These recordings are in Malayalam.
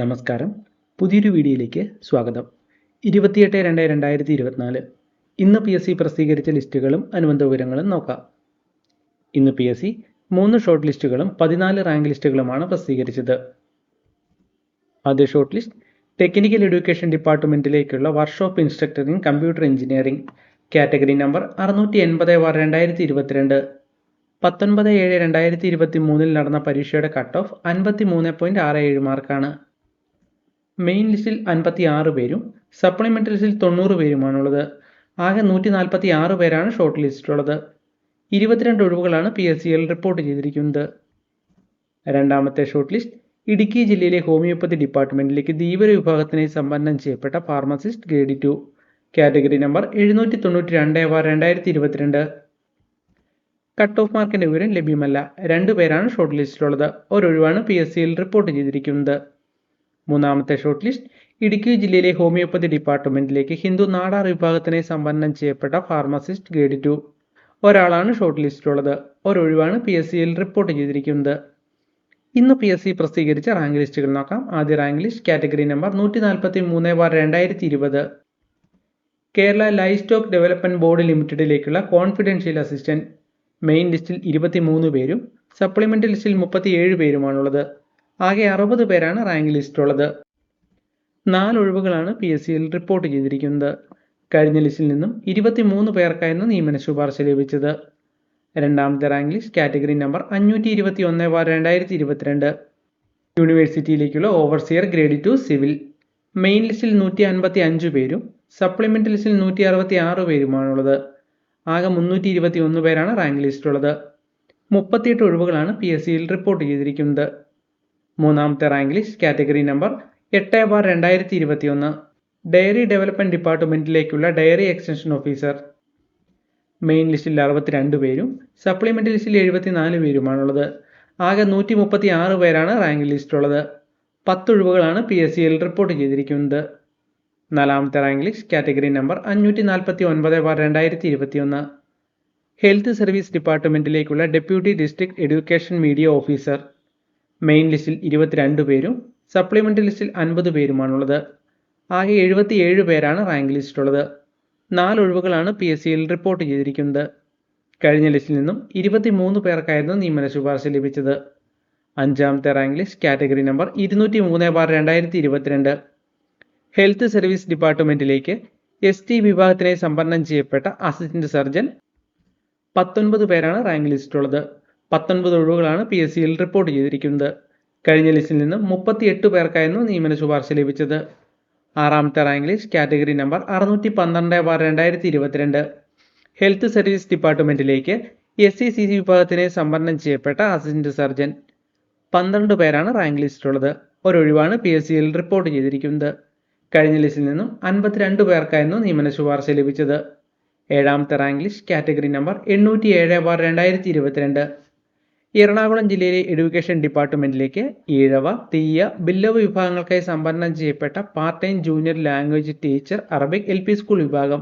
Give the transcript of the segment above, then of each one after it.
നമസ്കാരം. പുതിയൊരു വീഡിയോയിലേക്ക് സ്വാഗതം. 28/2/2024 ഇന്ന് PSC പ്രസിദ്ധീകരിച്ച ലിസ്റ്റുകളും അനുബന്ധ വിവരങ്ങളും നോക്കാം. ഇന്ന് PSC 3 ഷോർട്ട് ലിസ്റ്റുകളും 14 റാങ്ക് ലിസ്റ്റുകളുമാണ് പ്രസിദ്ധീകരിച്ചത്. ആദ്യ ഷോർട്ട് ലിസ്റ്റ് ടെക്നിക്കൽ എഡ്യൂക്കേഷൻ ഡിപ്പാർട്ട്മെന്റിലേക്കുള്ള workshop instructor in computer engineering, category number 680/2022, 19/7/2023 നടന്ന പരീക്ഷയുടെ കട്ട് ഓഫ് 53.67 മാർക്കാണ്. മെയിൻ ലിസ്റ്റിൽ 56 പേരും സപ്ലിമെൻ്ററി ലിസ്റ്റിൽ 90 പേരുമാണുള്ളത്. ആകെ 146 പേരാണ് ഷോർട്ട് ലിസ്റ്റിലുള്ളത്. 22 ഒഴിവുകളാണ് PSCയിൽ റിപ്പോർട്ട് ചെയ്തിരിക്കുന്നത്. രണ്ടാമത്തെ ഷോർട്ട് ലിസ്റ്റ് ഇടുക്കി ജില്ലയിലെ ഹോമിയോപ്പതി ഡിപ്പാർട്ട്മെന്റിലേക്ക് ധീവര വിഭാഗത്തിനായി സംവരണം ചെയ്യപ്പെട്ട pharmacist grade 2, category number 792/2022. Cut off മാർക്കിന്റെ വിവരം ലഭ്യമല്ല. 2 പേരാണ് ഷോർട്ട് ലിസ്റ്റിലുള്ളത്. ഒരൊഴിവാണ് PSCയിൽ റിപ്പോർട്ട് ചെയ്തിരിക്കുന്നത്. മൂന്നാമത്തെ ഷോർട്ട് ലിസ്റ്റ് ഇടുക്കി ജില്ലയിലെ ഹോമിയോപ്പതി ഡിപ്പാർട്ട്മെന്റിലേക്ക് ഹിന്ദു നാടാർ വിഭാഗത്തിനായി സംവരണം ചെയ്യപ്പെട്ട ഫാർമസിസ്റ്റ് ഗ്രേഡ് 2. ഒരാളാണ് ഷോർട്ട് ലിസ്റ്റിലുള്ളത്. ഒരൊഴിവാണ് PSCയിൽ റിപ്പോർട്ട് ചെയ്തിരിക്കുന്നത്. ഇന്ന് PSC പ്രസിദ്ധീകരിച്ച റാങ്ക് ലിസ്റ്റുകൾ നോക്കാം. ആദ്യ rank list category number 143/2020, Kerala life stock development board ലിമിറ്റഡിലേക്കുള്ള കോൺഫിഡൻഷ്യൽ അസിസ്റ്റന്റ്. മെയിൻ ലിസ്റ്റിൽ 23 പേരും സപ്ലിമെന്ററി ലിസ്റ്റിൽ 37 പേരുമാണുള്ളത്. ആകെ 60 പേരാണ് റാങ്ക് ലിസ്റ്റിലുള്ളത്. 4 ഒഴിവുകളാണ് PSCയിൽ റിപ്പോർട്ട് ചെയ്തിരിക്കുന്നത്. കഴിഞ്ഞ ലിസ്റ്റിൽ നിന്നും 23 പേർക്കായിരുന്നു നിയമന ശുപാർശ ലഭിച്ചത്. രണ്ടാമത്തെ റാങ്ക് ലിസ്റ്റ് കാറ്റഗറി നമ്പർ 521/2022, യൂണിവേഴ്സിറ്റിയിലേക്കുള്ള ഓവർസിയർ ഗ്രേഡ് 2 സിവിൽ. മെയിൻ ലിസ്റ്റിൽ 155 പേരും സപ്ലിമെന്ററി ലിസ്റ്റിൽ 166 പേരുമാണുള്ളത്. ആകെ 321 പേരാണ് റാങ്ക് ലിസ്റ്റിലുള്ളത്. 38 ഒഴിവുകളാണ് PSCയിൽ റിപ്പോർട്ട് ചെയ്തിരിക്കുന്നത്. മൂന്നാമത്തെ rank list category number 8/2021, dairy development ഡിപ്പാർട്ട്മെന്റിലേക്കുള്ള ഡയറി എക്സ്റ്റൻഷൻ ഓഫീസർ. മെയിൻ ലിസ്റ്റിൽ 62 പേരും സപ്ലിമെന്ററി ലിസ്റ്റിൽ 74 പേരുമാണുള്ളത്. ആകെ 136 പേരാണ് റാങ്ക് ലിസ്റ്റിലുള്ളത്. 10 ഒഴിവുകളാണ് PSCയിൽ റിപ്പോർട്ട് ചെയ്തിരിക്കുന്നത്. നാലാമത്തെ rank list category number 549/2021, health service ഡിപ്പാർട്ട്മെന്റിലേക്കുള്ള deputy district education media officer. Main ലിസ്റ്റിൽ 22 പേരും സപ്ലിമെന്ററി ലിസ്റ്റിൽ 50 പേരുമാണുള്ളത്. ആകെ 77 പേരാണ് റാങ്ക് ലിസ്റ്റിലുള്ളത്. 4 ഒഴിവുകളാണ് PSCയിൽ റിപ്പോർട്ട് ചെയ്തിരിക്കുന്നത്. കഴിഞ്ഞ ലിസ്റ്റിൽ നിന്നും 23 പേർക്കായിരുന്നു നിയമന ശുപാർശ ലഭിച്ചത്. അഞ്ചാമത്തെ rank list category number 203/2022, health service ഡിപ്പാർട്ട്മെന്റിലേക്ക് ST വിഭാഗത്തിനായി സംവരണം ചെയ്യപ്പെട്ട അസിസ്റ്റന്റ് സർജൻ. 19 പേരാണ് റാങ്ക് ലിസ്റ്റിലുള്ളത്. 19 ഒഴിവുകളാണ് PSCയിൽ റിപ്പോർട്ട് ചെയ്തിരിക്കുന്നത്. കഴിഞ്ഞ ലിസ്റ്റിൽ നിന്നും 38 പേർക്കായിരുന്നു നിയമന ശുപാർശ ലഭിച്ചത്. ആറാമത്തെ rank list category number 612/2022, health service ഡിപ്പാർട്ട്മെന്റിലേക്ക് SCCC വിഭാഗത്തിനായി സംവരണം ചെയ്യപ്പെട്ട അസിസ്റ്റന്റ് സർജൻ. 12 പേരാണ് റാങ്ക് ലിസ്റ്റിലുള്ളത്. ഒരൊഴിവാണ് PSCയിൽ റിപ്പോർട്ട് ചെയ്തിരിക്കുന്നത്. കഴിഞ്ഞ ലിസ്റ്റിൽ നിന്നും 52 പേർക്കായിരുന്നു നിയമന ശുപാർശ ലഭിച്ചത്. ഏഴാമത്തെ rank list category number 807/2022, Ernakulam ജില്ലയിലെ എഡ്യൂക്കേഷൻ ഡിപ്പാർട്ട്മെന്റിലേക്ക് ഈഴവ, തീയ, ബില്ലവ വിഭാഗങ്ങൾക്കായി സംവരണം ചെയ്യപ്പെട്ട part time junior language teacher Arabic LP school വിഭാഗം.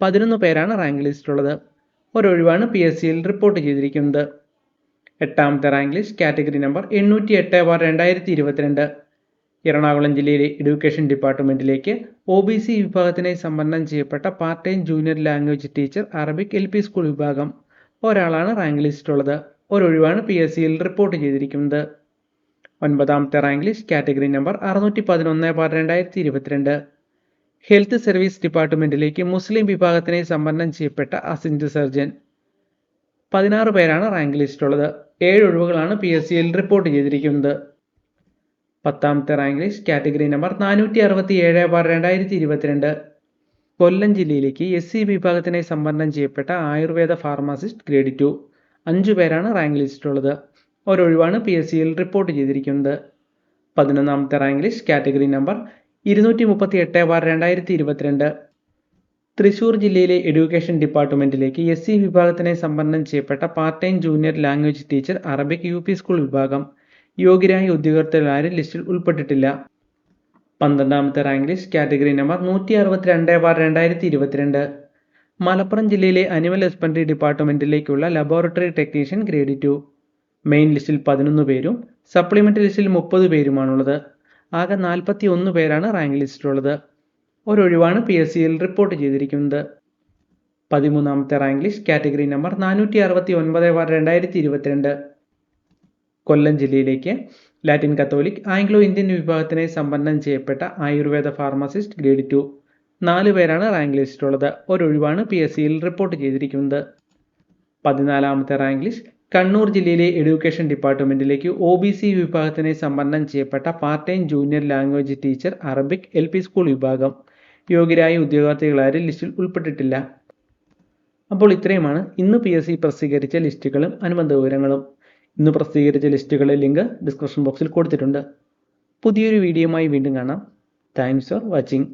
11 പേരാണ് റാങ്ക് ലിസ്റ്റിലുള്ളത്. ഒരൊഴിവാണ് PSCയിൽ റിപ്പോർട്ട് ചെയ്തിരിക്കുന്നത്. എട്ടാമത്തെ rank list category number 808/2022, Ernakulam ജില്ലയിലെ എഡ്യൂക്കേഷൻ ഡിപ്പാർട്ട്മെന്റിലേക്ക് OBC വിഭാഗത്തിനായി സംവരണം ചെയ്യപ്പെട്ട part time junior language teacher Arabic LP school വിഭാഗം. ഒരാളാണ് റാങ്ക് ലിസ്റ്റിലുള്ളത്. ഒരൊഴിവാണ് PSCയിൽ റിപ്പോർട്ട് ചെയ്തിരിക്കുന്നത്. ഒൻപതാമത്തെ rank list category number 611/2022, health service ഡിപ്പാർട്ട്മെന്റിലേക്ക് മുസ്ലിം വിഭാഗത്തിനായി സംവരണം ചെയ്യപ്പെട്ട അസിസ്റ്റന്റ് സർജൻ. 16 പേരാണ് റാങ്ക് ലിസ്റ്റിലുള്ളത്. 7 ഒഴിവുകളാണ് PSCയിൽ റിപ്പോർട്ട് ചെയ്തിരിക്കുന്നത്. പത്താമത്തെ റാങ്ക് ലിസ്റ്റ് കാറ്റഗറി നമ്പർ 467/2022, കൊല്ലം ജില്ലയിലേക്ക് SC വിഭാഗത്തിനായി സംവരണം ചെയ്യപ്പെട്ട ആയുർവേദ ഫാർമസിസ്റ്റ് ഗ്രേഡ് 2. 5 പേരാണ് റാങ്ക് ലിസ്റ്റിലുള്ളത്. ഒരൊഴിവാണ് PSCയിൽ റിപ്പോർട്ട് ചെയ്തിരിക്കുന്നത്. 11ാമത്തെ rank list category number 238/2022, Thrissur ജില്ലയിലെ എഡ്യൂക്കേഷൻ ഡിപ്പാർട്ട്മെന്റിലേക്ക് SC വിഭാഗത്തിനായി സംവരണം ചെയ്യപ്പെട്ട part time junior language teacher Arabic UP school വിഭാഗം. യോഗ്യരായ ഉദ്യോഗാർത്ഥികൾ ആരും ലിസ്റ്റിൽ ഉൾപ്പെട്ടിട്ടില്ല. 12ാമത്തെ rank list category number 162/2022, Malappuram ജില്ലയിലെ അനിമൽ ഹസ്ബൻഡറി ഡിപ്പാർട്ട്മെന്റിലേക്കുള്ള ലബോറട്ടറി ടെക്നീഷ്യൻ ഗ്രേഡ് 2. മെയിൻ ലിസ്റ്റിൽ 11 പേരും സപ്ലിമെന്ററി ലിസ്റ്റിൽ 30 പേരുമാണുള്ളത്. ആകെ 41 പേരാണ് റാങ്ക് ലിസ്റ്റിലുള്ളത്. ഒരൊഴിവാണ് PSCയിൽ റിപ്പോർട്ട് ചെയ്തിരിക്കുന്നത്. 13ാമത്തെ റാങ്ക് ലിസ്റ്റ് കാറ്റഗറി നമ്പർ 469/2022. കൊല്ലം ജില്ലയിലേക്ക് ലാറ്റിൻ കത്തോലിക് ആംഗ്ലോ ഇന്ത്യൻ വിഭാഗത്തിനെ സംവരണം ചെയ്യപ്പെട്ട ആയുർവേദ ഫാർമസിസ്റ്റ് ഗ്രേഡ് 2 4 പേരാണ് റാങ്ക് ലിസ്റ്റിലുള്ളത്. ഒരൊഴിവാണ് PSCയിൽ റിപ്പോർട്ട് ചെയ്തിരിക്കുന്നത്. 14ാമത്തെ റാങ്ക് ലിസ്റ്റ് കണ്ണൂർ ജില്ലയിലെ എഡ്യൂക്കേഷൻ ഡിപ്പാർട്ട്മെന്റിലേക്ക് OBC വിഭാഗത്തിനെ സംവരണം ചെയ്യപ്പെട്ട part time junior language teacher Arabic LP school വിഭാഗം. യോഗ്യരായ ഉദ്യോഗാർത്ഥികളാരും ലിസ്റ്റിൽ ഉൾപ്പെട്ടിട്ടില്ല. അപ്പോൾ ഇത്രയുമാണ് ഇന്ന് PSC പ്രസിദ്ധീകരിച്ച ലിസ്റ്റുകളും അനുബന്ധ വിവരങ്ങളും. ഇന്ന് പ്രസിദ്ധീകരിച്ച ലിസ്റ്റുകളുടെ ലിങ്ക് ഡിസ്ക്രിപ്ഷൻ ബോക്സിൽ കൊടുത്തിട്ടുണ്ട്. പുതിയൊരു വീഡിയോയുമായി വീണ്ടും കാണാം. Thanks for watching.